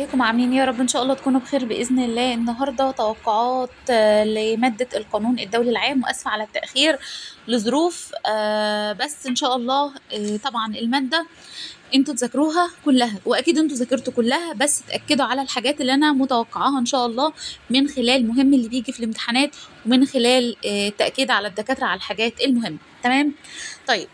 ازيكم عاملين إيه؟ يا رب ان شاء الله تكونوا بخير باذن الله. النهارده توقعات لماده القانون الدولي العام، واسفه على التاخير لظروف بس ان شاء الله. طبعا الماده انتوا تذاكروها كلها، واكيد انتوا ذاكرتوا كلها، بس تاكدوا على الحاجات اللي انا متوقعاها ان شاء الله من خلال مهم اللي بيجي في الامتحانات، ومن خلال التاكيد على الدكاتره على الحاجات المهمه. تمام؟ طيب،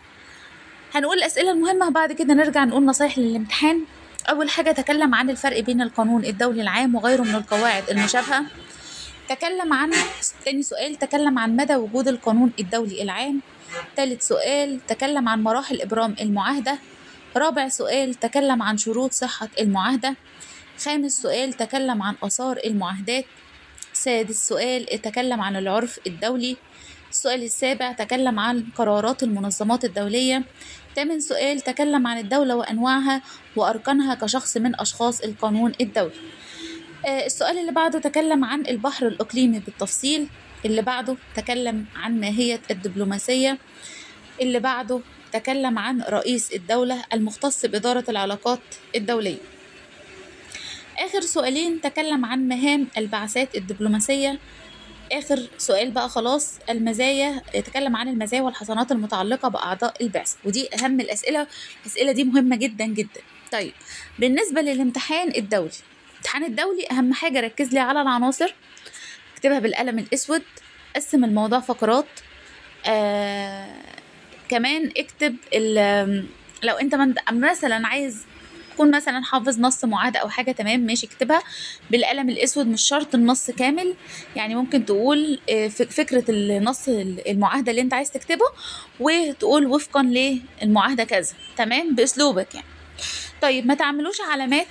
هنقول الأسئلة المهمة وبعد كده نرجع نقول نصايح للامتحان. أول حاجة، تكلم عن الفرق بين القانون الدولي العام وغيره من القواعد المشابهة. تاني سؤال، تكلم عن مدى وجود القانون الدولي العام. تالت سؤال، تكلم عن مراحل إبرام المعاهدة. رابع سؤال، تكلم عن شروط صحة المعاهدة. خامس سؤال، تكلم عن آثار المعاهدات. سادس سؤال، تكلم عن العرف الدولي. السؤال السابع، تكلم عن قرارات المنظمات الدولية. 8 سؤال، تكلم عن الدولة وأنواعها وأركانها كشخص من أشخاص القانون الدولي. السؤال اللي بعده، تكلم عن البحر الإقليمي بالتفصيل. اللي بعده، تكلم عن ماهية الدبلوماسية. اللي بعده، تكلم عن رئيس الدولة المختص بإدارة العلاقات الدولية. آخر سؤالين، تكلم عن مهام البعثات الدبلوماسية. آخر سؤال بقى خلاص، المزايا، يتكلم عن المزايا والحسنات المتعلقة بأعضاء البعثة، ودي أهم الأسئلة. الأسئلة دي مهمة جدا جدا. طيب، بالنسبة للامتحان الدولي، الامتحان الدولي أهم حاجة ركز لي على العناصر، اكتبها بالقلم الأسود، قسم الموضوع فقرات. كمان اكتب لو انت مثلا عايز تكون مثلا حافظ نص معاهدة او حاجة، تمام ماشي، اكتبها بالقلم الاسود، مش شرط النص كامل. يعني ممكن تقول فكرة النص المعاهدة اللي انت عايز تكتبه، وتقول وفقا للمعاهدة كذا، تمام، باسلوبك يعني. طيب، ما تعملوش علامات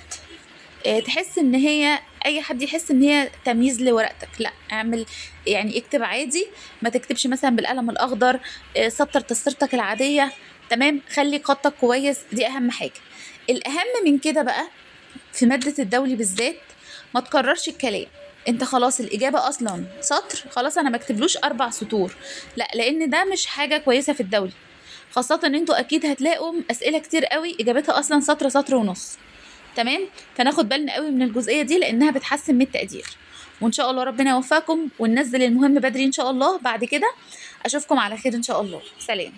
تحس ان هي اي حد يحس ان هي تمييز لورقتك، لا، اعمل يعني اكتب عادي، ما تكتبش مثلا بالقلم الاخضر. سطر تسطيرتك العادية، تمام، خلي خطك كويس، دي اهم حاجة. الاهم من كده بقى في مادة الدولي بالذات، ما تكررش الكلام. انت خلاص الاجابة اصلا سطر، خلاص انا ما اكتبلوش 4 سطور، لا، لان ده مش حاجة كويسة في الدولي، خاصة ان انتوا اكيد هتلاقوا اسئلة كتير قوي اجابتها اصلا سطر، سطر ونص. تمام، فناخد بالنا قوي من الجزئية دي، لانها بتحسن من التقدير. وان شاء الله ربنا يوفقكم وننزل المهم بدري ان شاء الله. بعد كده اشوفكم على خير ان شاء الله. سلام.